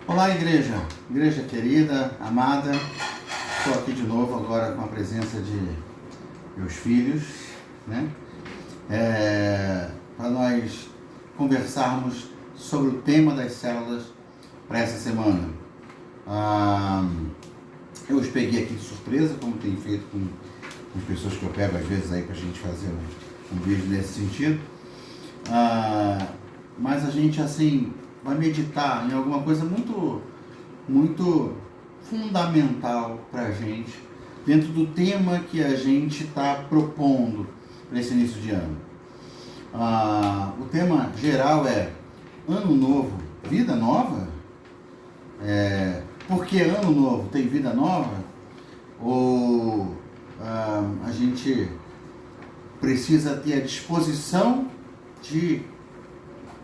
Olá, igreja querida, amada. Estou aqui de novo agora com a presença de meus filhos, né? Para nós conversarmos sobre o tema das células para essa semana. Eu os peguei aqui de surpresa, como tenho feito com as pessoas que eu pego às vezes aí para a gente fazer um vídeo nesse sentido. Mas a gente assim vai meditar em alguma coisa muito fundamental para a gente dentro do tema que a gente está propondo para esse início de ano. O tema geral é Ano Novo, Vida Nova? Porque Ano Novo tem vida nova? Ou a gente precisa ter a disposição de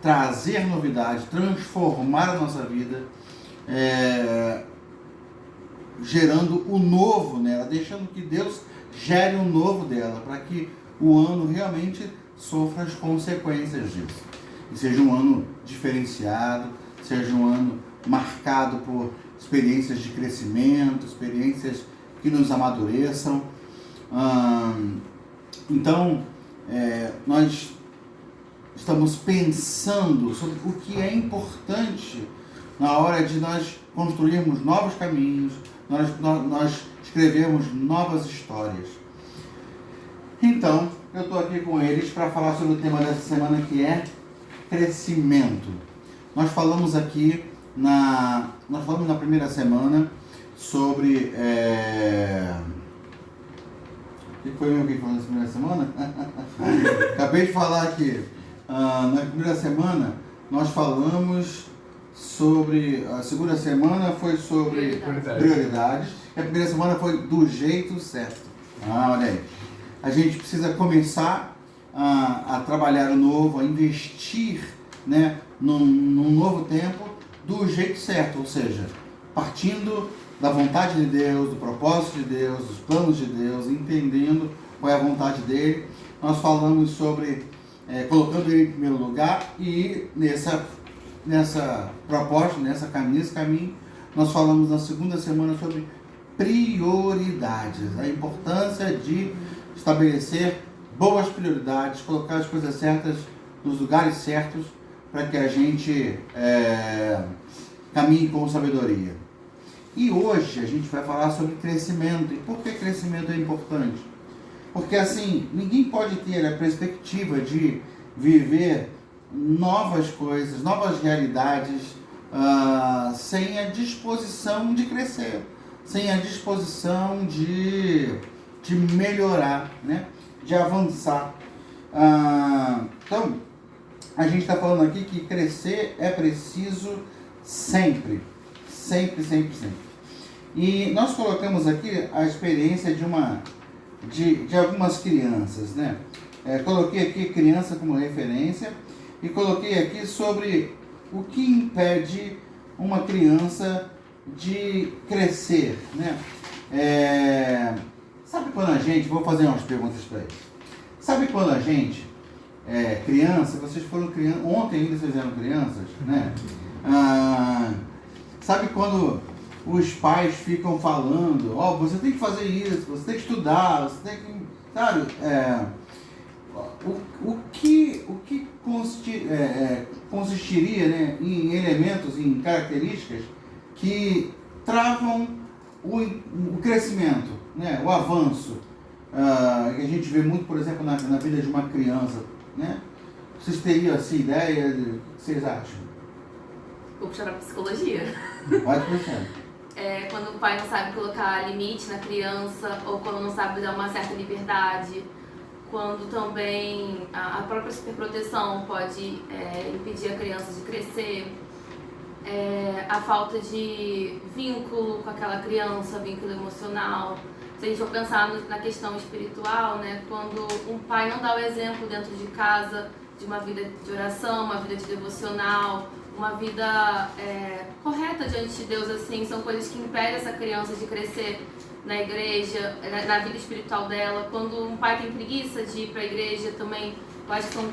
trazer novidade, transformar a nossa vida, gerando o novo nela, deixando que Deus gere o novo dela, para que o ano realmente sofra as consequências disso. E seja um ano diferenciado, seja um ano marcado por experiências de crescimento, experiências que nos amadureçam. Então, nós estamos pensando sobre o que é importante na hora de nós construirmos novos caminhos, nós escrevermos novas histórias. Então, eu estou aqui com eles para falar sobre o tema dessa semana, que é crescimento. Nós falamos na primeira semana sobre... O que foi mesmo que falou na primeira semana? Acabei de falar aqui. Na primeira semana, nós falamos sobre... A segunda semana foi sobre prioridades. E a primeira semana foi do jeito certo. Olha aí. A gente precisa começar a trabalhar o novo, a investir, né, num novo tempo do jeito certo. Ou seja, partindo da vontade de Deus, do propósito de Deus, dos planos de Deus, entendendo qual é a vontade dele. Nós falamos sobre... colocando ele em primeiro lugar, e nessa proposta, nesse caminho, nós falamos na segunda semana sobre prioridades, a importância de estabelecer boas prioridades, colocar as coisas certas nos lugares certos, para que a gente caminhe com sabedoria. E hoje a gente vai falar sobre crescimento. E por que crescimento é importante? Porque assim, ninguém pode ter a perspectiva de viver novas coisas, novas realidades, sem a disposição de crescer, sem a disposição de melhorar, né? De avançar. Então, a gente está falando aqui que crescer é preciso sempre. Sempre, sempre, sempre. E nós colocamos aqui a experiência de algumas crianças, né? Coloquei aqui criança como referência e coloquei aqui sobre o que impede uma criança de crescer, né? Sabe quando a gente... Vou fazer umas perguntas para eles. Sabe quando a gente criança, vocês foram crianças, ontem ainda vocês eram crianças, né? Sabe quando os pais ficam falando, você tem que fazer isso, você tem que estudar, você tem que... Sabe? O que consistiria, né, em elementos, em características que travam o crescimento, né, o avanço, que a gente vê muito, por exemplo, na vida de uma criança, né? Vocês teriam essa ideia? O que vocês acham? Vou puxar para psicologia. Pode puxar. Quando o pai não sabe colocar limite na criança, ou quando não sabe dar uma certa liberdade, quando também a própria superproteção pode impedir a criança de crescer, a falta de vínculo com aquela criança, vínculo emocional. Se a gente for pensar na questão espiritual, né, quando um pai não dá o exemplo dentro de casa de uma vida de oração, uma vida de devocional, uma vida correta diante de Deus, assim, são coisas que impedem essa criança de crescer na igreja, na vida espiritual dela. Quando um pai tem preguiça de ir para a igreja também, eu acho que são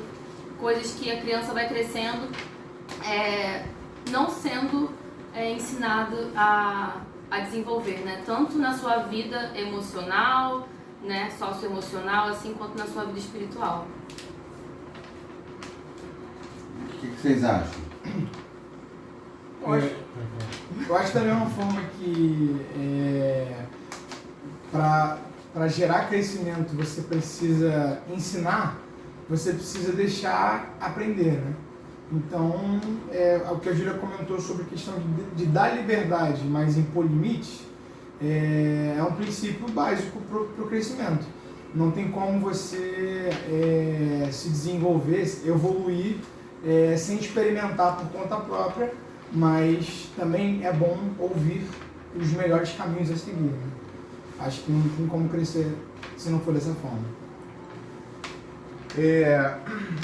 coisas que a criança vai crescendo não sendo ensinado a desenvolver, né? Tanto na sua vida emocional, né, socioemocional, assim, quanto na sua vida espiritual. O que vocês acham? Eu acho da mesma forma que para gerar crescimento você precisa ensinar, você precisa deixar aprender, né? Então, o que a Júlia comentou sobre a questão de dar liberdade, mas impor limites, é um princípio básico para o crescimento. Não tem como você se desenvolver, evoluir, sem experimentar por conta própria, mas também é bom ouvir os melhores caminhos a seguir, né? Acho que não tem como crescer se não for dessa forma.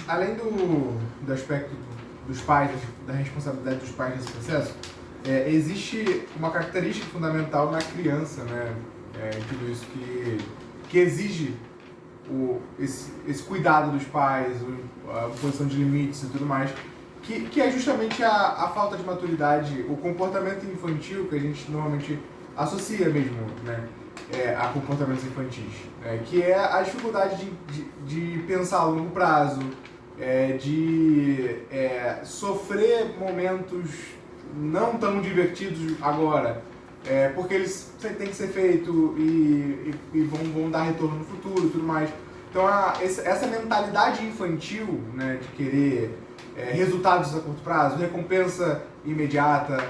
Além do aspecto dos pais, da responsabilidade dos pais nesse processo, existe uma característica fundamental na criança, né? Tudo isso que exige esse cuidado dos pais, a posição de limites e tudo mais, que é justamente a falta de maturidade, o comportamento infantil que a gente normalmente associa mesmo, né? A comportamentos infantis, que é a dificuldade de pensar a longo prazo, de sofrer momentos não tão divertidos agora, porque eles têm que ser feitos e vão dar retorno no futuro e tudo mais. Então essa mentalidade infantil, né, de querer resultados a curto prazo, recompensa imediata,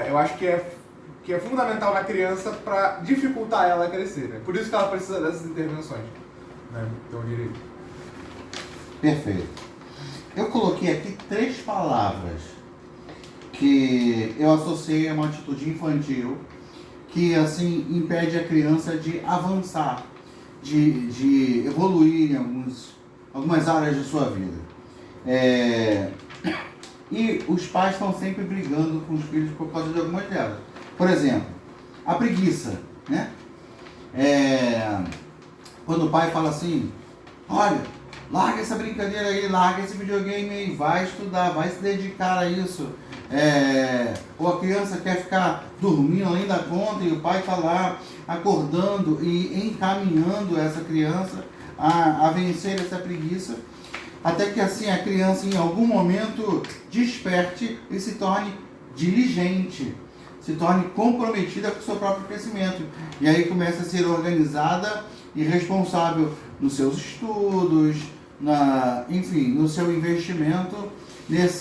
eu acho que é fundamental na criança para dificultar ela a crescer, né? Por isso que ela precisa dessas intervenções, né? Então eu diria. Perfeito. Eu coloquei aqui 3 palavras que eu associei a uma atitude infantil que, assim, impede a criança de avançar, de evoluir em algumas áreas de sua vida. E os pais estão sempre brigando com os filhos por causa de algumas delas. Por exemplo, a preguiça, né? Quando o pai fala assim, olha, larga essa brincadeira aí, larga esse videogame aí, vai estudar, vai se dedicar a isso. Ou a criança quer ficar dormindo além da conta e o pai está lá acordando e encaminhando essa criança a vencer essa preguiça, até que assim a criança em algum momento desperte e se torne diligente, se torne comprometida com o seu próprio crescimento. E aí começa a ser organizada e responsável nos seus estudos, enfim, no seu investimento,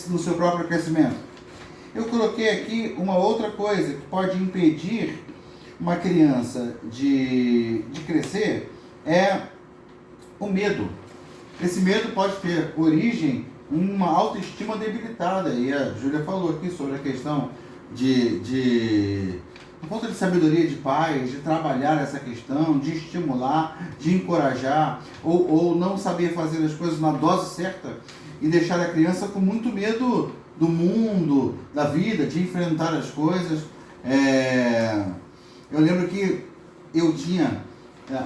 no seu próprio crescimento. Eu coloquei aqui uma outra coisa que pode impedir uma criança de crescer, é o medo. Esse medo pode ter origem em uma autoestima debilitada. E a Júlia falou aqui sobre a questão de falta de sabedoria de pais, de trabalhar essa questão, de estimular, de encorajar, ou não saber fazer as coisas na dose certa e deixar a criança com muito medo do mundo, da vida, de enfrentar as coisas. Eu lembro que eu tinha,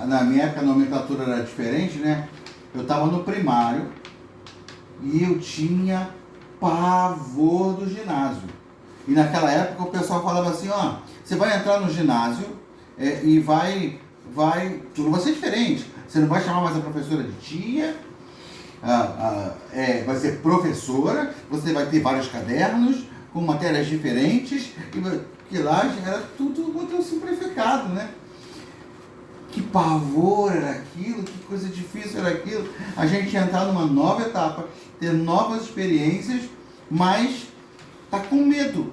na minha época a nomenclatura era diferente, né? Eu estava no primário e eu tinha pavor do ginásio. E naquela época o pessoal falava assim, ó, você vai entrar no ginásio e tudo vai ser diferente. Você não vai chamar mais a professora de tia, vai ser professora, você vai ter vários cadernos com matérias diferentes, que lá era tudo muito simplificado, né? Que pavor era aquilo, que coisa difícil era aquilo. A gente ia entrar numa nova etapa, ter novas experiências, mas tá com medo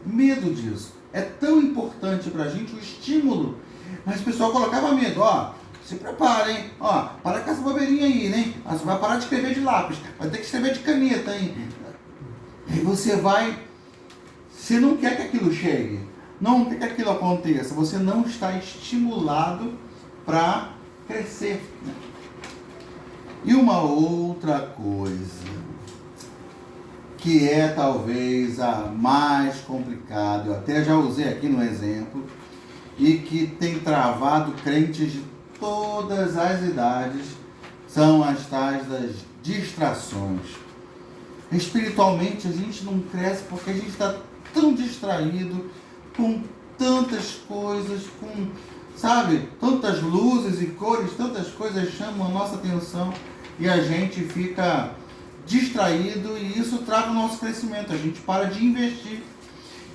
disso. É tão importante pra gente o estímulo, mas o pessoal colocava medo, ó, se prepara, hein, ó, para com essa bobeirinha aí, né, você vai parar de escrever de lápis, vai ter que escrever de caneta, hein. Aí você não quer que aquilo chegue, não quer que aquilo aconteça, você não está estimulado para crescer, né? E uma outra coisa, que é talvez a mais complicada, eu até já usei aqui no exemplo, e que tem travado crentes de todas as idades, são as tais das distrações. Espiritualmente a gente não cresce porque a gente está tão distraído com tantas coisas, com, sabe, tantas luzes e cores, tantas coisas chamam a nossa atenção e a gente fica distraído e isso trava o nosso crescimento, a gente para de investir.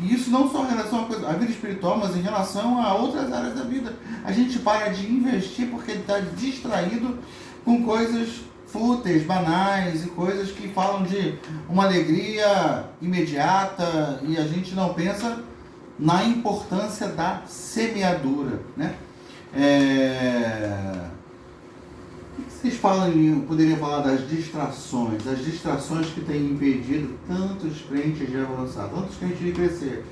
E isso não só em relação à vida espiritual, mas em relação a outras áreas da vida. A gente para de investir porque está distraído com coisas fúteis, banais e coisas que falam de uma alegria imediata e a gente não pensa na importância da semeadura, né? O que vocês poderiam falar das distrações, as distrações que têm impedido tantos crentes de avançar, tantos crentes de crescer?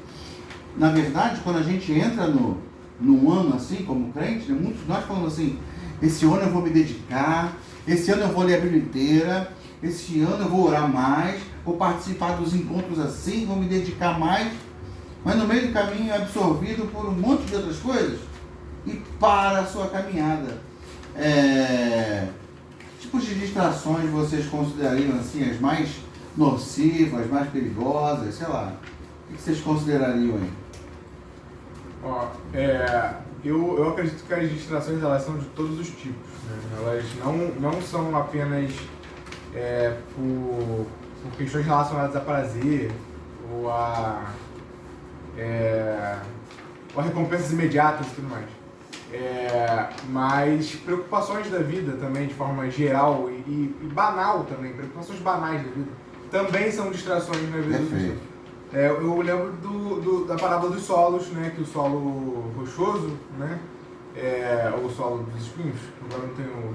Na verdade, quando a gente entra num ano assim, como crente, né, muitos de nós falamos assim, esse ano eu vou me dedicar, esse ano eu vou ler a Bíblia inteira, esse ano eu vou orar mais, vou participar dos encontros assim, vou me dedicar mais, mas no meio do caminho é absorvido por um monte de outras coisas e para a sua caminhada. Tipos de distrações vocês considerariam assim as mais nocivas, mais perigosas, sei lá, o que vocês considerariam aí? Eu acredito que as distrações elas são de todos os tipos, né? Elas não são apenas por questões relacionadas a prazer ou a recompensas imediatas e tudo mais. Mas preocupações da vida também de forma geral e banal também, preocupações banais da vida também são distrações na vida do cristão. Eu lembro da parábola dos solos, né, que o solo rochoso, né, ou o solo dos espinhos, agora não tenho...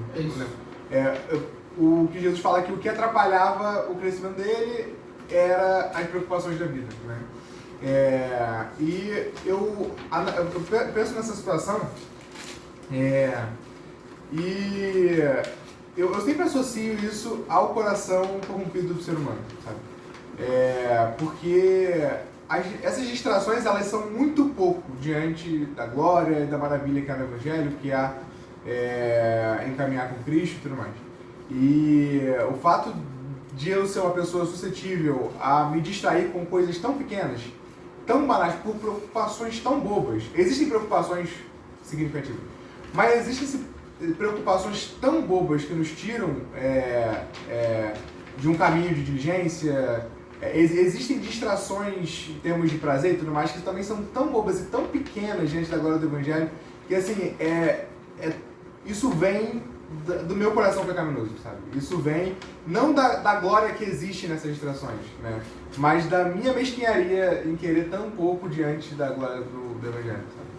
o que Jesus fala é que o que atrapalhava o crescimento dele era as preocupações da vida, né. E eu penso nessa situação e eu sempre associo isso ao coração corrompido do ser humano, sabe? Porque essas distrações elas são muito pouco diante da glória e da maravilha que há no Evangelho, que há em caminhar com Cristo e tudo mais. E o fato de eu ser uma pessoa suscetível a me distrair com coisas tão pequenas, tão banais, por preocupações tão bobas. Existem preocupações significativas, mas existem preocupações tão bobas que nos tiram de um caminho de diligência. Existem distrações em termos de prazer e tudo mais que também são tão bobas e tão pequenas diante da glória do Evangelho que assim, isso vem do meu coração pecaminoso, sabe? Isso vem não da glória que existe nessas distrações, né? Mas da minha mesquinharia em querer tão pouco diante da glória do Evangelho, sabe?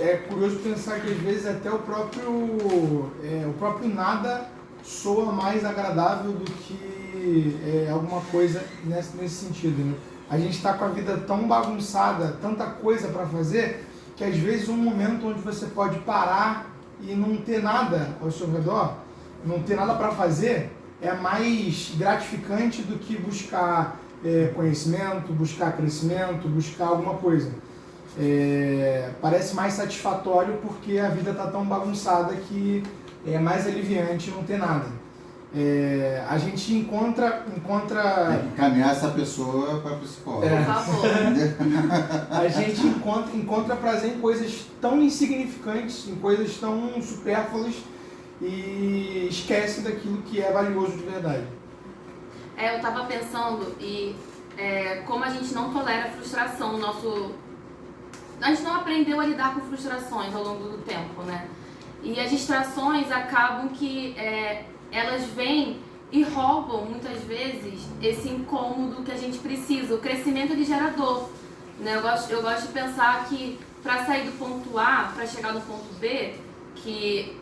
É curioso pensar que às vezes até o próprio nada soa mais agradável do que alguma coisa nesse sentido, né? A gente está com a vida tão bagunçada, tanta coisa para fazer, que às vezes um momento onde você pode parar e não ter nada ao seu redor, não ter nada para fazer, é mais gratificante do que buscar conhecimento, buscar crescimento, buscar alguma coisa. Parece mais satisfatório porque a vida está tão bagunçada que é mais aliviante não ter nada. A gente encontra... Tem que encaminhar essa pessoa para psicólogo. Por favor. A gente encontra prazer em coisas tão insignificantes, em coisas tão supérfluas e esquece daquilo que é valioso de verdade. Eu estava pensando como a gente não tolera frustração, a gente não aprendeu a lidar com frustrações ao longo do tempo, né? E as distrações acabam que elas vêm e roubam muitas vezes esse incômodo que a gente precisa, o crescimento ele gera dor, né? Eu gosto de pensar que para sair do ponto A, para chegar no ponto B, que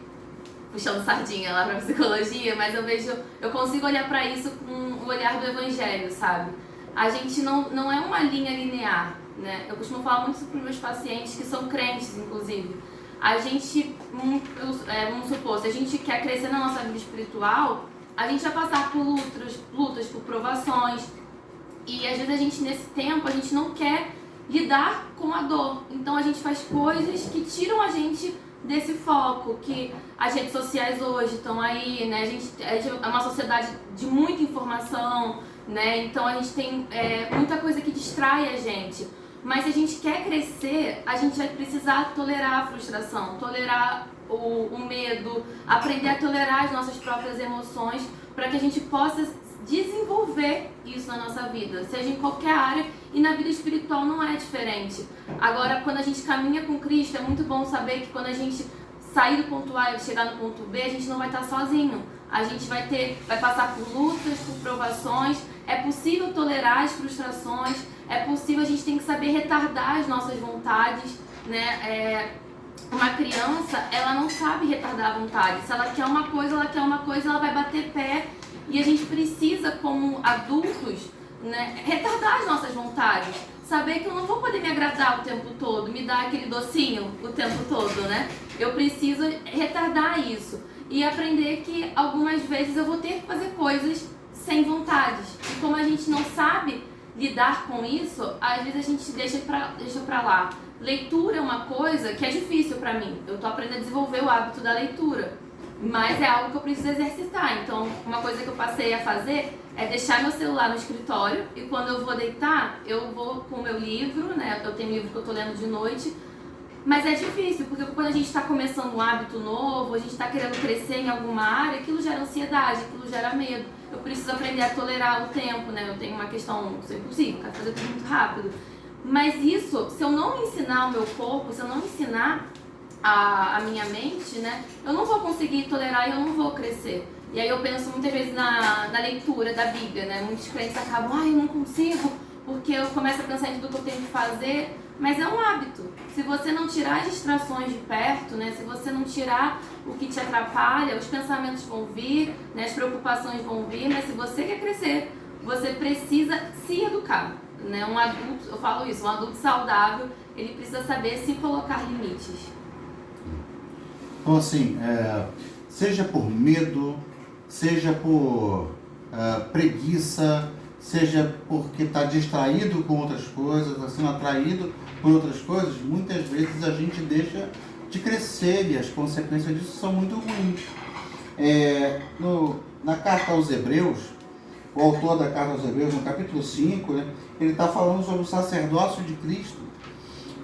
puxando sardinha lá para psicologia, mas eu consigo olhar para isso com o olhar do Evangelho, sabe? A gente não é uma linha linear, né? Eu costumo falar muito para os meus pacientes que são crentes, inclusive. A gente, vamos supor, se a gente quer crescer na nossa vida espiritual, a gente vai passar por lutas, por provações. E às vezes nesse tempo, a gente não quer lidar com a dor. Então a gente faz coisas que tiram a gente desse foco, que as redes sociais hoje estão aí, né? A gente é uma sociedade de muita informação, né? Então a gente tem muita coisa que distrai a gente. Mas se a gente quer crescer, a gente vai precisar tolerar a frustração, tolerar o medo, aprender a tolerar as nossas próprias emoções, para que a gente possa desenvolver isso na nossa vida, seja em qualquer área, e na vida espiritual não é diferente. Agora, quando a gente caminha com Cristo, é muito bom saber que quando a gente sair do ponto A e chegar no ponto B, a gente não vai estar sozinho. A gente vai passar por lutas, por provações, é possível tolerar as frustrações, é possível, a gente tem que saber retardar as nossas vontades, né? Uma criança, ela não sabe retardar a vontade. Se ela quer uma coisa, ela vai bater pé. E a gente precisa, como adultos, né, retardar as nossas vontades. Saber que eu não vou poder me agradar o tempo todo, me dar aquele docinho o tempo todo, né? Eu preciso retardar isso. E aprender que algumas vezes eu vou ter que fazer coisas sem vontades. E como a gente não sabe lidar com isso, às vezes a gente deixa pra lá. Leitura é uma coisa que é difícil pra mim. Eu tô aprendendo a desenvolver o hábito da leitura. Mas é algo que eu preciso exercitar. Então, uma coisa que eu passei a fazer é deixar meu celular no escritório e quando eu vou deitar, eu vou com o meu livro, né? Eu tenho livro que eu tô lendo de noite. Mas é difícil, porque quando a gente está começando um hábito novo, a gente está querendo crescer em alguma área, aquilo gera ansiedade, aquilo gera medo. Eu preciso aprender a tolerar o tempo, né? Eu tenho uma questão, isso é impossível, quero fazer tudo muito rápido. Mas isso, se eu não ensinar o meu corpo, se eu não ensinar a minha mente, né? Eu não vou conseguir tolerar e eu não vou crescer. E aí eu penso muitas vezes na leitura da Bíblia, né? Muitos crentes acabam, eu não consigo, porque eu começo a pensar em tudo que eu tenho que fazer. Mas é um hábito. Se você não tirar as distrações de perto, né? Se você não tirar o que te atrapalha, os pensamentos vão vir, né? As preocupações vão vir, mas se você quer crescer, você precisa se educar, né? Um adulto, eu falo isso, um adulto saudável, ele precisa saber se colocar limites. Então assim, seja por medo, seja por preguiça, seja porque está distraído com outras coisas, está sendo atraído por outras coisas, muitas vezes a gente deixa de crescer e as consequências disso são muito ruins. Na carta aos Hebreus, o autor da carta aos Hebreus, no capítulo 5, né, ele está falando sobre o sacerdócio de Cristo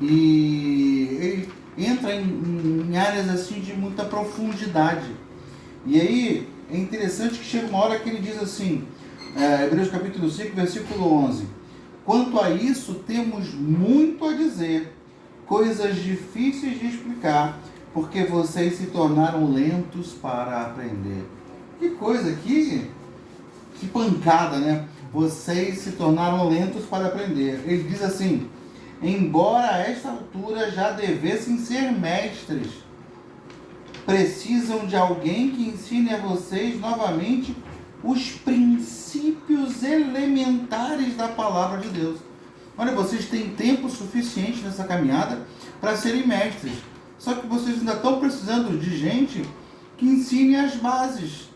e ele entra em áreas assim de muita profundidade. E aí é interessante que chega uma hora que ele diz assim, Hebreus capítulo 5, versículo 11: quanto a isso temos muito a dizer, coisas difíceis de explicar, porque vocês se tornaram lentos para aprender. Que coisa, que pancada, né? Vocês se tornaram lentos para aprender. Ele diz assim, embora a esta altura já devessem ser mestres, precisam de alguém que ensine a vocês novamente os princípios elementares da palavra de Deus. Olha, vocês têm tempo suficiente nessa caminhada para serem mestres. Só que vocês ainda estão precisando de gente que ensine as bases,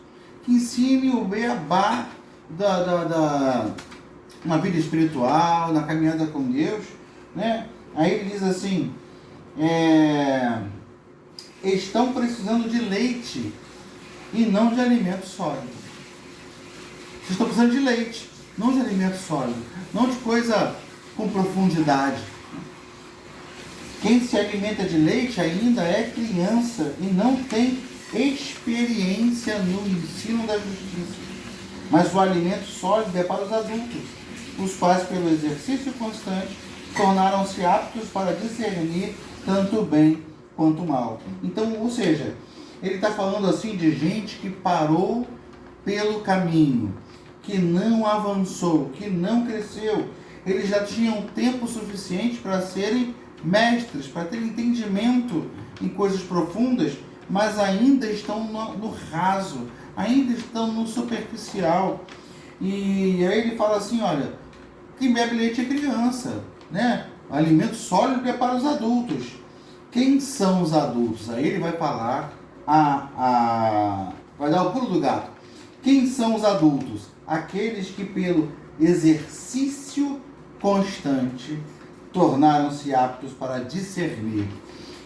que ensine o beabá uma vida espiritual, na caminhada com Deus, né? Aí ele diz assim, estão precisando de leite e não de alimento sólido. Vocês estão precisando de leite, não de alimento sólido, não de coisa com profundidade. Quem se alimenta de leite ainda é criança e não tem experiência no ensino da justiça. Mas o alimento sólido é para os adultos, os quais, pelo exercício constante, tornaram-se aptos para discernir tanto o bem quanto o mal. Então, ou seja, ele está falando assim de gente que parou pelo caminho, que não avançou, que não cresceu. Eles já tinham tempo suficiente para serem mestres, para ter entendimento em coisas profundas, mas ainda estão no raso, ainda estão no superficial. E aí ele fala assim, olha, quem bebe leite é criança, né? O alimento sólido é para os adultos. Quem são os adultos? Aí ele vai falar, vai dar o pulo do gato. Quem são os adultos? Aqueles que pelo exercício constante tornaram-se aptos para discernir.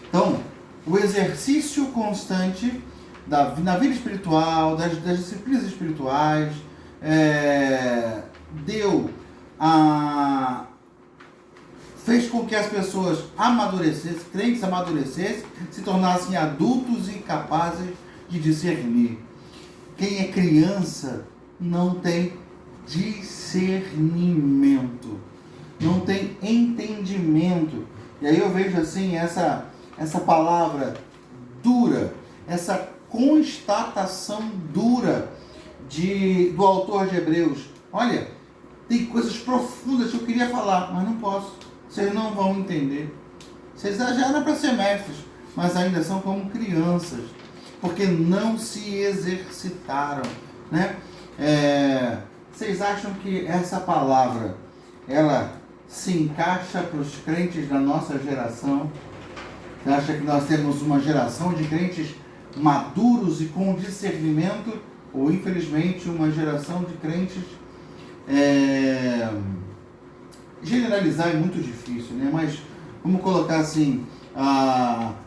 Então, o exercício constante na vida espiritual, das disciplinas espirituais, fez com que as pessoas amadurecessem, crentes amadurecessem, se tornassem adultos e capazes de discernir. Quem é criança não tem discernimento, não tem entendimento. E aí eu vejo assim essa palavra dura, essa constatação dura do autor de Hebreus. Olha, tem coisas profundas que eu queria falar, mas não posso. Vocês não vão entender. Vocês já eram para ser mestres, mas ainda são como crianças, porque não se exercitaram, né? Vocês acham que essa palavra, ela se encaixa para os crentes da nossa geração? Você acha que nós temos uma geração de crentes maduros e com discernimento, ou infelizmente uma geração de crentes... Generalizar é muito difícil, né? Mas vamos colocar assim,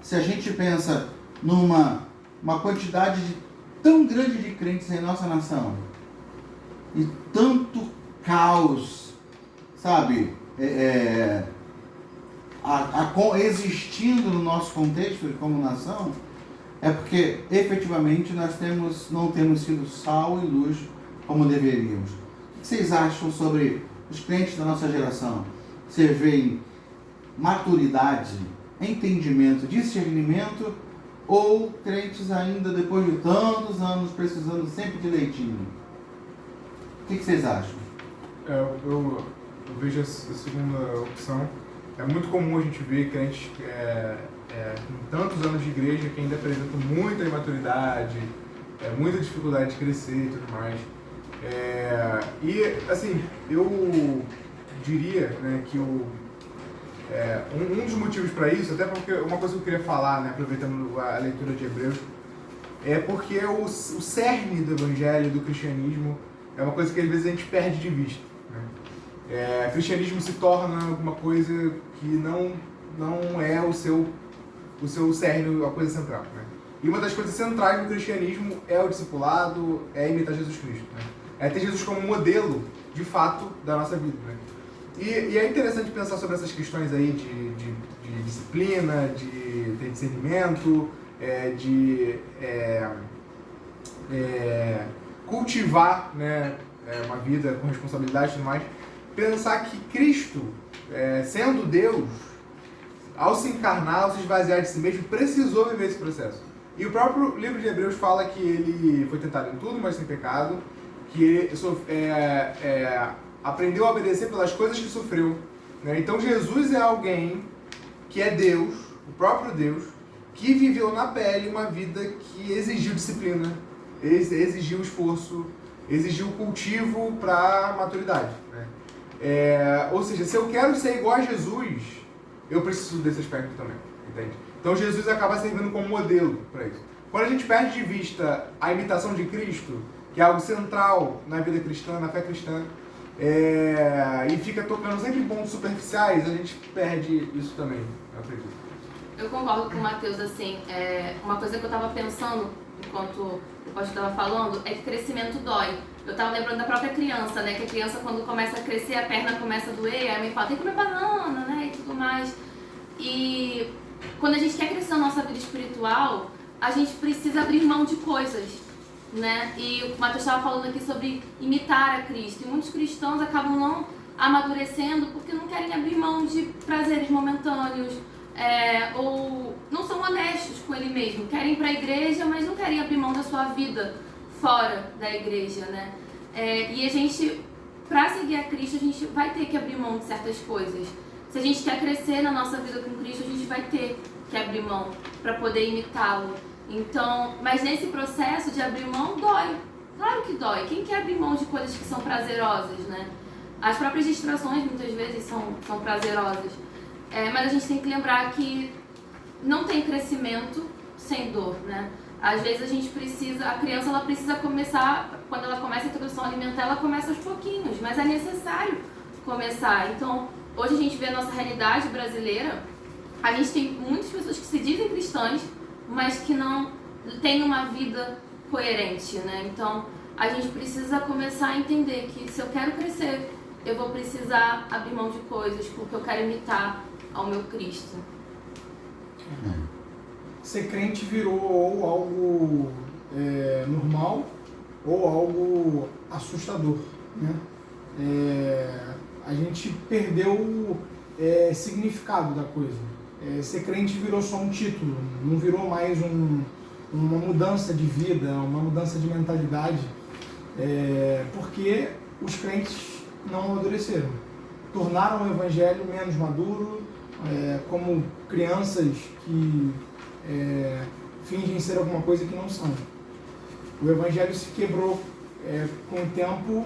se a gente pensa numa quantidade tão grande de crentes em nossa nação e tanto caos, sabe, existindo no nosso contexto como nação, é porque efetivamente nós não temos sido sal e luz como deveríamos. O que vocês acham sobre os crentes da nossa geração? Vocês veem maturidade, entendimento, discernimento, ou crentes ainda depois de tantos anos precisando sempre de leitinho? O que vocês acham? Eu vejo a segunda opção. É muito comum a gente ver crentes com tantos anos de igreja que ainda apresentam muita imaturidade, muita dificuldade de crescer e tudo mais. E assim, eu diria, né, que um dos motivos para isso, até porque uma coisa que eu queria falar, né, aproveitando a leitura de Hebreus, é porque o cerne do evangelho, do cristianismo, é uma coisa que às vezes a gente perde de vista, né? O cristianismo se torna alguma coisa que não é o seu cerne, a coisa central, né? E uma das coisas centrais do cristianismo é o discipulado, é imitar Jesus Cristo, né? É ter Jesus como modelo, de fato, da nossa vida, né? E é interessante pensar sobre essas questões aí de disciplina, de ter discernimento, de cultivar, né, uma vida com responsabilidade e tudo mais. Pensar que Cristo, sendo Deus, ao se encarnar, ao se esvaziar de si mesmo, precisou viver esse processo. E o próprio livro de Hebreus fala que ele foi tentado em tudo, mas sem pecado, que ele aprendeu a obedecer pelas coisas que sofreu, né? Então Jesus é alguém que é Deus, o próprio Deus, que viveu na pele uma vida que exigiu disciplina, exigiu esforço, exigiu cultivo para maturidade, né? Ou seja, se eu quero ser igual a Jesus, eu preciso desse aspecto também, entende? Então Jesus acaba servindo como modelo para isso. Quando a gente perde de vista a imitação de Cristo, que é algo central na vida cristã, na fé cristã, e fica tocando sempre em pontos superficiais, a gente perde isso também, eu acredito. Eu concordo com o Matheus, assim, uma coisa que eu estava pensando enquanto o pastor estava falando é que crescimento dói. Eu estava lembrando da própria criança, né, que a criança quando começa a crescer, a perna começa a doer, aí a mãe fala, tem que comer banana, né, e tudo mais. E quando a gente quer crescer na nossa vida espiritual, a gente precisa abrir mão de coisas, né? E o Matheus estava falando aqui sobre imitar a Cristo. E muitos cristãos acabam não amadurecendo porque não querem abrir mão de prazeres momentâneos, ou não são honestos com ele mesmo. Querem ir para a igreja, mas não querem abrir mão da sua vida fora da igreja, né? E a gente, para seguir a Cristo, a gente vai ter que abrir mão de certas coisas. Se a gente quer crescer na nossa vida com Cristo, a gente vai ter que abrir mão para poder imitá-lo. Então, mas nesse processo de abrir mão, dói. Claro que dói. Quem quer abrir mão de coisas que são prazerosas, né? As próprias distrações, muitas vezes, são prazerosas. Mas a gente tem que lembrar que não tem crescimento sem dor, né? Às vezes a criança ela precisa começar, quando ela começa a introdução alimentar, ela começa aos pouquinhos, mas é necessário começar. Então, hoje a gente vê a nossa realidade brasileira, a gente tem muitas pessoas que se dizem cristãs, mas que não têm uma vida coerente, né? Então, a gente precisa começar a entender que se eu quero crescer, eu vou precisar abrir mão de coisas, porque eu quero imitar ao meu Cristo. Ser crente virou ou algo normal ou algo assustador, né? A gente perdeu o significado da coisa. Ser crente virou só um título, não virou mais uma mudança de vida, uma mudança de mentalidade, porque os crentes não amadureceram, tornaram o evangelho menos maduro, como crianças que fingem ser alguma coisa que não são. O evangelho se quebrou com o tempo,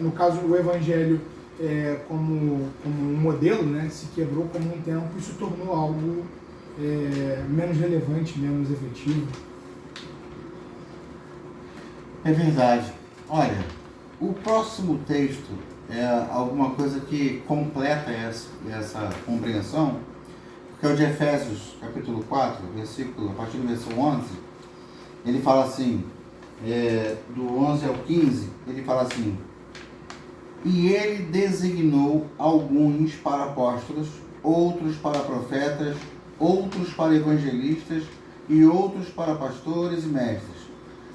no caso o evangelho como um modelo, né, se quebrou como um tempo e se tornou algo menos relevante, menos efetivo. É verdade. Olha, o próximo texto é alguma coisa que completa essa compreensão, que é o de Efésios, capítulo 4, a partir do versículo 11, ele fala assim, do 11 ao 15, ele fala assim: e ele designou alguns para apóstolos, outros para profetas, outros para evangelistas e outros para pastores e mestres,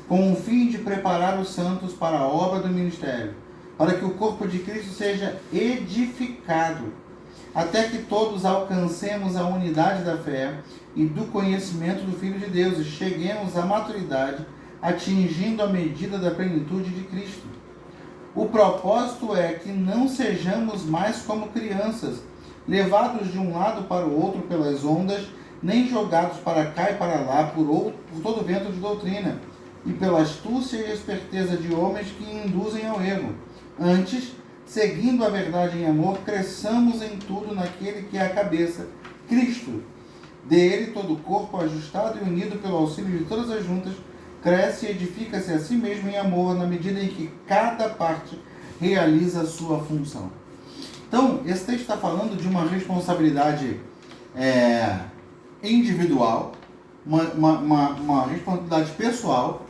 com o fim de preparar os santos para a obra do ministério, para que o corpo de Cristo seja edificado, até que todos alcancemos a unidade da fé e do conhecimento do Filho de Deus e cheguemos à maturidade, atingindo a medida da plenitude de Cristo. O propósito é que não sejamos mais como crianças, levados de um lado para o outro pelas ondas, nem jogados para cá e para lá por todo vento de doutrina, e pela astúcia e esperteza de homens que induzem ao erro. Antes, seguindo a verdade em amor, cresçamos em tudo naquele que é a cabeça, Cristo. Dele todo o corpo, ajustado e unido pelo auxílio de todas as juntas, cresce e edifica-se a si mesmo em amor, na medida em que cada parte realiza a sua função. Então, esse texto está falando de uma responsabilidade individual, uma responsabilidade pessoal,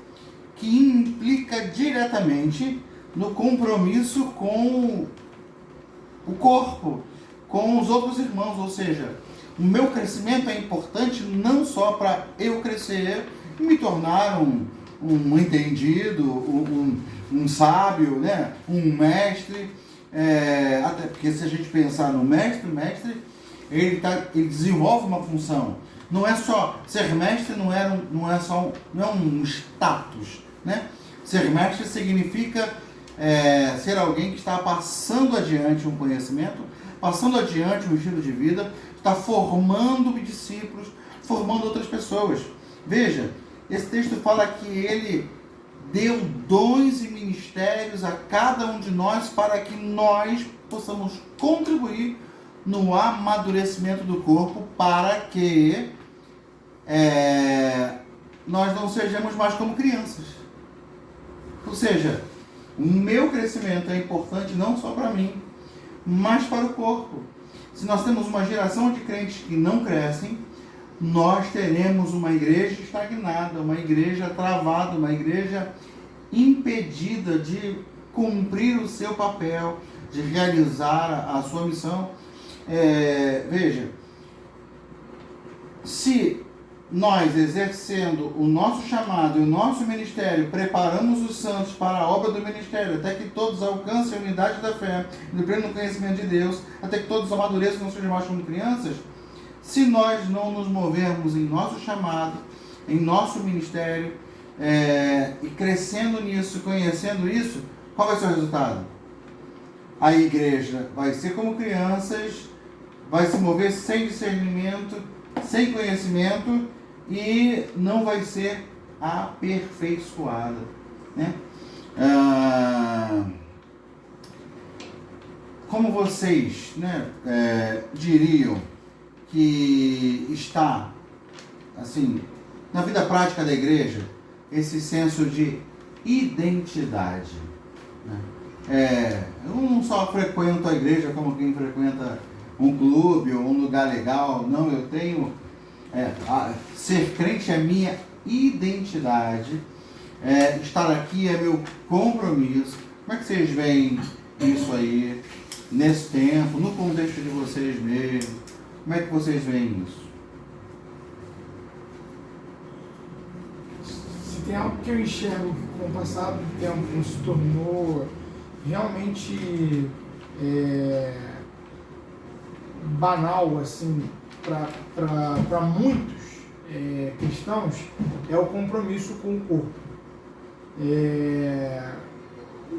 que implica diretamente no compromisso com o corpo, com os outros irmãos. Ou seja, o meu crescimento é importante não só para eu crescer e me tornar um entendido, um sábio, né? Um mestre, até porque se a gente pensar no mestre, ele desenvolve uma função. Não é só ser mestre, não é um status, né? Ser mestre significa ser alguém que está passando adiante um conhecimento, passando adiante um estilo de vida, está formando discípulos, formando outras pessoas. Veja, esse texto fala que ele deu dons e ministérios a cada um de nós para que nós possamos contribuir no amadurecimento do corpo, para que nós não sejamos mais como crianças. Ou seja, o meu crescimento é importante não só para mim, mas para o corpo. Se nós temos uma geração de crentes que não crescem, nós teremos uma igreja estagnada, uma igreja travada, uma igreja impedida de cumprir o seu papel, de realizar a sua missão. Veja, se nós, exercendo o nosso chamado e o nosso ministério, preparamos os santos para a obra do ministério, até que todos alcancem a unidade da fé e do pleno conhecimento de Deus, até que todos amadureçam e não sejam mais como crianças, se nós não nos movermos em nosso chamado, em nosso ministério, e crescendo nisso, conhecendo isso, qual vai ser o resultado? A igreja vai ser como crianças, vai se mover sem discernimento, sem conhecimento, e não vai ser aperfeiçoada, né? Como vocês, né, diriam que está, assim, na vida prática da igreja, esse senso de identidade, né? Eu não só frequento a igreja como quem frequenta um clube ou um lugar legal, não, eu tenho... ser crente é minha identidade, estar aqui é meu compromisso. Como é que vocês veem isso aí, nesse tempo, no contexto de vocês mesmos? Como é que vocês veem isso? Se tem algo que eu enxergo que com o passar do tempo se tornou realmente banal, assim, para muitos cristãos, é o compromisso com o corpo.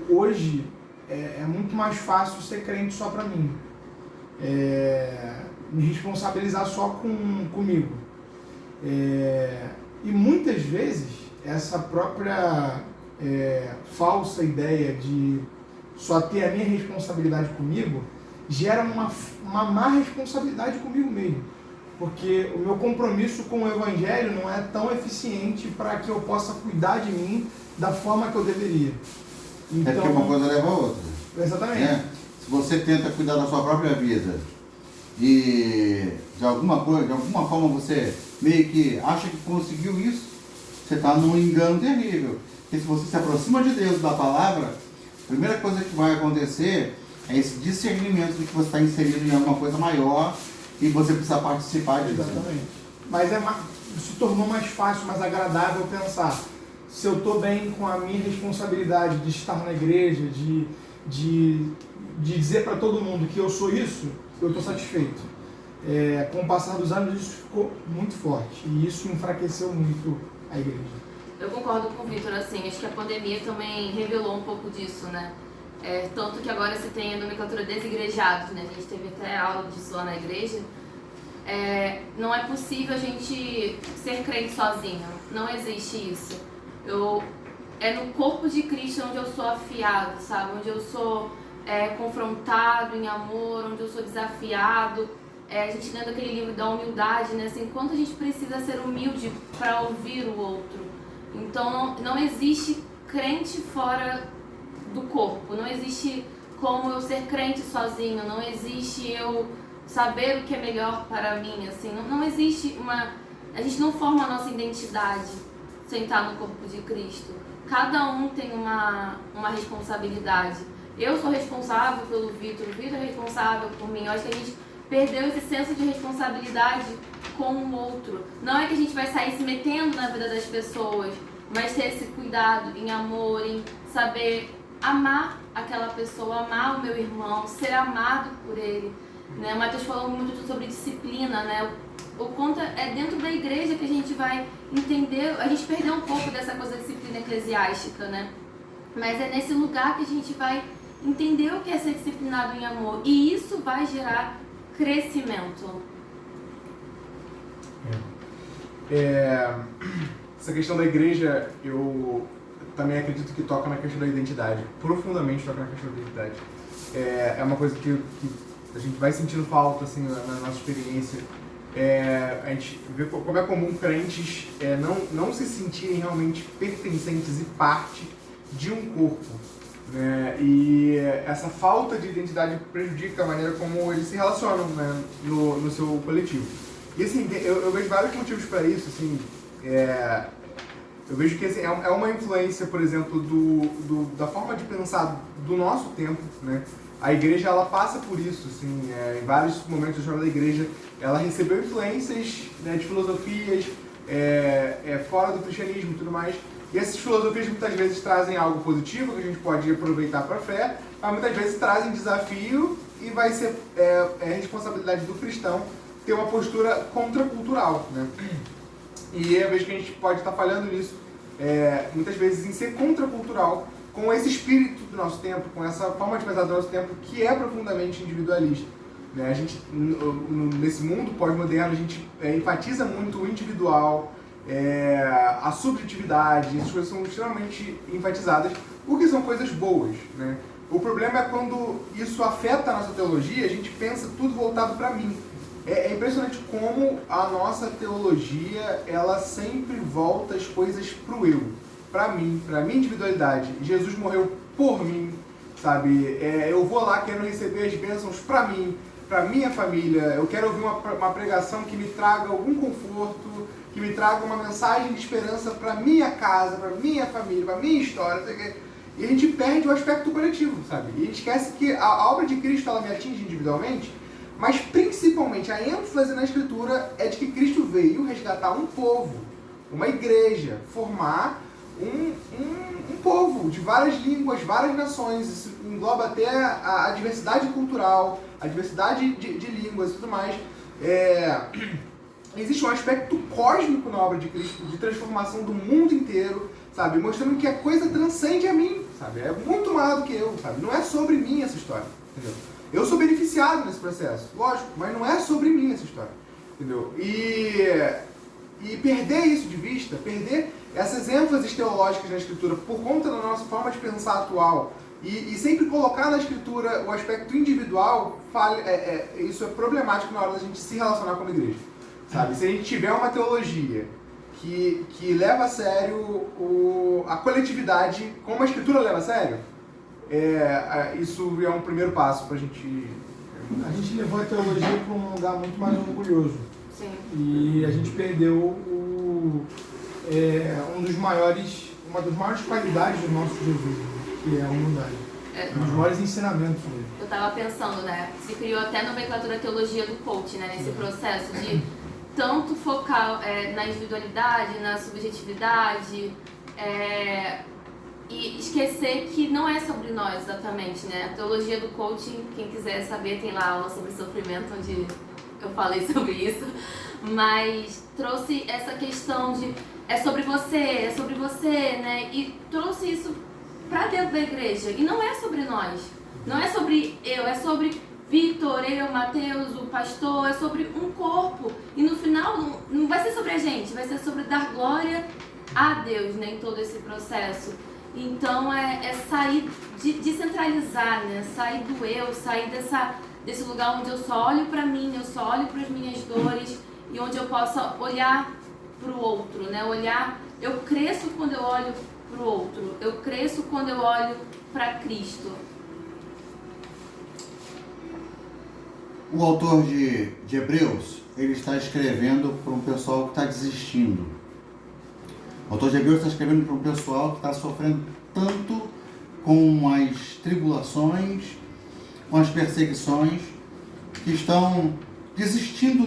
Hoje é muito mais fácil ser crente só para mim, me responsabilizar só comigo. E muitas vezes essa própria falsa ideia de só ter a minha responsabilidade comigo gera uma má responsabilidade comigo mesmo, porque o meu compromisso com o Evangelho não é tão eficiente para que eu possa cuidar de mim da forma que eu deveria. Então, porque uma coisa leva a outra. Exatamente. Se você tenta cuidar da sua própria vida e de alguma forma você meio que acha que conseguiu isso, você está num engano terrível. Porque se você se aproxima de Deus, da palavra, a primeira coisa que vai acontecer é esse discernimento de que você está inserido em alguma coisa maior e você precisa participar disso. Exatamente. Mas se tornou mais fácil, mais agradável pensar, se eu estou bem com a minha responsabilidade de estar na igreja, de dizer para todo mundo que eu sou isso, eu estou satisfeito. Com o passar dos anos isso ficou muito forte e isso enfraqueceu muito a igreja. Eu concordo com o Vitor, assim, acho que a pandemia também revelou um pouco disso, né? Tanto que agora se tem a nomenclatura desigrejados, né? A gente teve até aula disso lá na igreja. Não é possível a gente ser crente sozinho, não existe isso. É no corpo de Cristo onde eu sou afiado, sabe? Onde eu sou confrontado em amor, onde eu sou desafiado. A gente lendo aquele livro da humildade, né? Assim, quanto a gente precisa ser humilde para ouvir o outro. Então não existe crente fora do corpo, não existe como eu ser crente sozinho, não existe eu saber o que é melhor para mim, assim, não existe a gente não forma a nossa identidade sem estar no corpo de Cristo. Cada um tem uma responsabilidade. Eu sou responsável pelo Vitor, o Vitor é responsável por mim. Eu acho que a gente perdeu esse senso de responsabilidade com o outro. Não é que a gente vai sair se metendo na vida das pessoas, mas ter esse cuidado em amor, em saber amar aquela pessoa, amar o meu irmão, ser amado por ele. Né? O Matheus falou muito sobre disciplina, né? O quanto é dentro da igreja que a gente vai entender, a gente perdeu um pouco dessa coisa da disciplina eclesiástica, né? Mas é nesse lugar que a gente vai entender o que é ser disciplinado em amor. E isso vai gerar crescimento. Essa questão da igreja, eu também acredito que toca na questão da identidade. Profundamente toca na questão da identidade. É uma coisa que a gente vai sentindo falta, assim, na nossa experiência. A gente vê como é comum crentes não se sentirem realmente pertencentes e parte de um corpo, né? E essa falta de identidade prejudica a maneira como eles se relacionam, né, no seu coletivo. E assim, eu vejo vários motivos para isso, assim. Eu vejo que assim, é uma influência, por exemplo, da forma de pensar do nosso tempo, né? A igreja, ela passa por isso, assim, em vários momentos da história da igreja, ela recebeu influências, né, de filosofias fora do cristianismo e tudo mais, e essas filosofias muitas vezes trazem algo positivo que a gente pode aproveitar para a fé, mas muitas vezes trazem desafio e vai ser responsabilidade do cristão ter uma postura contracultural, né? E eu vejo que a gente pode estar falhando nisso, muitas vezes em ser contracultural, com esse espírito do nosso tempo, com essa forma de pensar do nosso tempo que é profundamente individualista. Né? A gente, nesse mundo pós-moderno, a gente enfatiza muito o individual, a subjetividade, essas coisas são extremamente enfatizadas, o que são coisas boas. Né? O problema é quando isso afeta a nossa teologia, a gente pensa tudo voltado para mim. É impressionante como a nossa teologia, ela sempre volta as coisas pro eu, pra mim, pra minha individualidade. Jesus morreu por mim, sabe? Eu vou lá querendo receber as bênçãos pra mim. para minha família, eu quero ouvir uma pregação que me traga algum conforto, que me traga uma mensagem de esperança para minha casa, para minha família, para minha história, e a gente perde o aspecto coletivo, sabe? E a gente esquece que a obra de Cristo, ela me atinge individualmente, mas principalmente a ênfase na Escritura é de que Cristo veio resgatar um povo, uma igreja, formar um povo de várias línguas, várias nações. Isso engloba até a diversidade cultural, a diversidade de línguas e tudo mais. Existe um aspecto cósmico na obra de Cristo, de transformação do mundo inteiro, sabe? Mostrando que a coisa transcende a mim, sabe? É muito maior do que eu, sabe? Não é sobre mim essa história, entendeu? Eu sou beneficiado nesse processo, lógico, mas não é sobre mim essa história, entendeu? E perder isso de vista, perder essas ênfases teológicas na Escritura por conta da nossa forma de pensar atual e sempre colocar na Escritura o aspecto individual, isso é problemático na hora da gente se relacionar com a igreja, sabe? Se a gente tiver uma teologia que leva a sério a coletividade como a Escritura leva a sério, isso é um primeiro passo para a gente... A gente levou a teologia para um lugar muito mais orgulhoso. Sim. E a gente perdeu uma das maiores qualidades do nosso Jesus, que é a humildade. Um dos maiores ensinamentos dele. Eu estava pensando, né? Se criou até a nomenclatura teologia do coach, né? Nesse processo de tanto focar na individualidade, na subjetividade, e esquecer que não é sobre nós exatamente, né? A teologia do coaching, quem quiser saber, tem lá a aula sobre sofrimento, onde eu falei sobre isso, mas trouxe essa questão de é sobre você, né? E trouxe isso pra dentro da igreja. E não é sobre nós, não é sobre eu, é sobre Victor, eu, Mateus, o pastor, é sobre um corpo. E no final não vai ser sobre a gente, vai ser sobre dar glória a Deus, né, em todo esse processo. Então é sair, descentralizar, né? Sair do eu, sair desse lugar onde eu só olho para mim, eu só olho para as minhas dores e onde eu possa olhar para o outro, né? Eu cresço quando eu olho para o outro, eu cresço quando eu olho para Cristo. O autor de Hebreus, ele está escrevendo para um pessoal que está desistindo. O autor de Hebreus está escrevendo para um pessoal que está sofrendo tanto com as tribulações, com as perseguições, que estão desistindo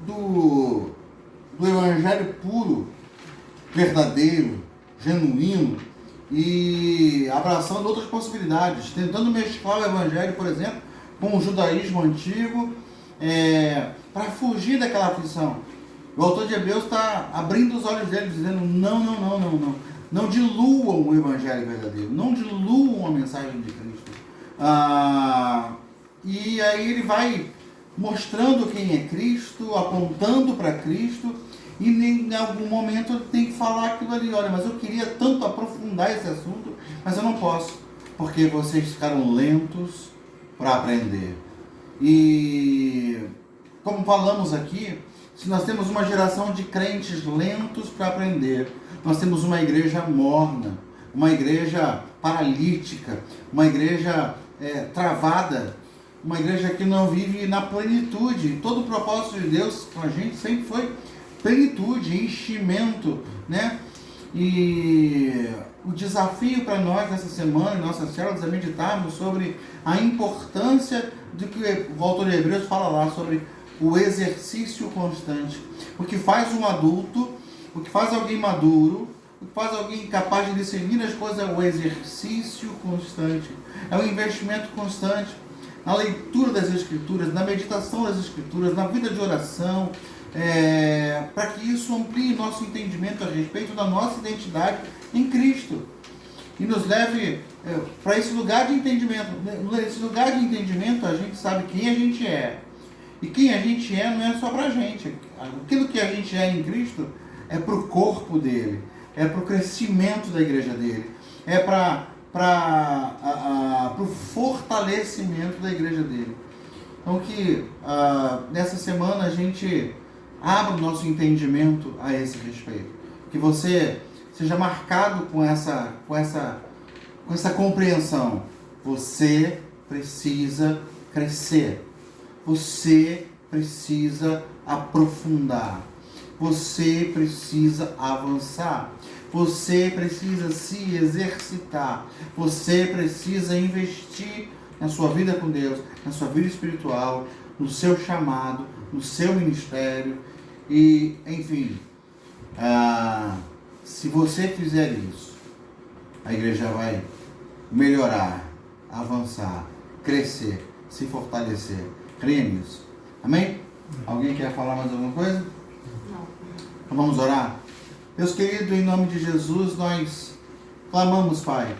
do evangelho puro, verdadeiro, genuíno, e abraçando outras possibilidades, tentando mesclar o evangelho, por exemplo, com o judaísmo antigo, para fugir daquela aflição. O autor de Hebreus está abrindo os olhos deles, dizendo não diluam o evangelho verdadeiro, não diluam a mensagem de Cristo. E aí ele vai mostrando quem é Cristo, apontando para Cristo, e em algum momento ele tem que falar aquilo ali. Olha, mas eu queria tanto aprofundar esse assunto, mas eu não posso, porque vocês ficaram lentos para aprender. E como falamos aqui, se nós temos uma geração de crentes lentos para aprender, nós temos uma igreja morna, uma igreja paralítica, uma igreja travada, uma igreja que não vive na plenitude. Todo o propósito de Deus com a gente sempre foi plenitude, enchimento, né? E o desafio para nós nessa semana, em nossas células, é meditarmos sobre a importância do que o autor de Hebreus fala lá, sobre o exercício constante. O que faz um adulto, o que faz alguém maduro, o que faz alguém capaz de discernir as coisas é o exercício constante, é o investimento constante na leitura das Escrituras, na meditação das Escrituras, na vida de oração, para que isso amplie nosso entendimento a respeito da nossa identidade em Cristo e nos leve para esse lugar de entendimento. Nesse lugar de entendimento a gente sabe quem a gente é, e quem a gente é não é só para a gente. Aquilo que a gente é em Cristo é para o corpo dele, é para o crescimento da igreja dele, é para o fortalecimento da igreja dele. Então que nessa semana a gente abra o nosso entendimento a esse respeito. Que você seja marcado com essa compreensão. Você precisa crescer. você precisa aprofundar. Você precisa avançar. Você precisa se exercitar. Você precisa investir na sua vida com Deus, na sua vida espiritual, no seu chamado, no seu ministério. E, enfim, se você fizer isso, a igreja vai melhorar, avançar, crescer, se fortalecer. Creia nisso. Amém? Alguém quer falar mais alguma coisa? Não. Então vamos orar? Deus querido, em nome de Jesus, nós clamamos, Pai,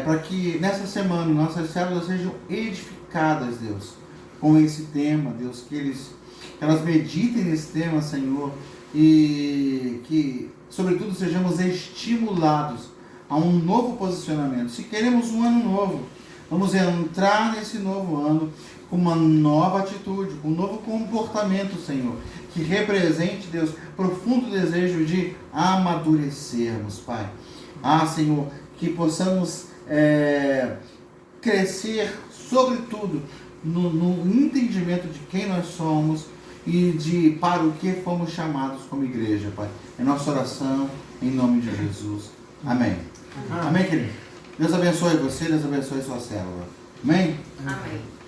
para que nessa semana nossas células sejam edificadas, Deus, com esse tema, Deus, que elas meditem nesse tema, Senhor, e que, sobretudo, sejamos estimulados a um novo posicionamento. Se queremos um ano novo, vamos entrar nesse novo ano com uma nova atitude, com um novo comportamento, Senhor, que represente, Deus, profundo desejo de amadurecermos, Pai. Senhor, que possamos crescer, sobretudo, no entendimento de quem nós somos e para o que fomos chamados como igreja, Pai. É nossa oração, em nome de Jesus. Amém. Amém, querido? Deus abençoe você, Deus abençoe sua célula. Amém? Amém.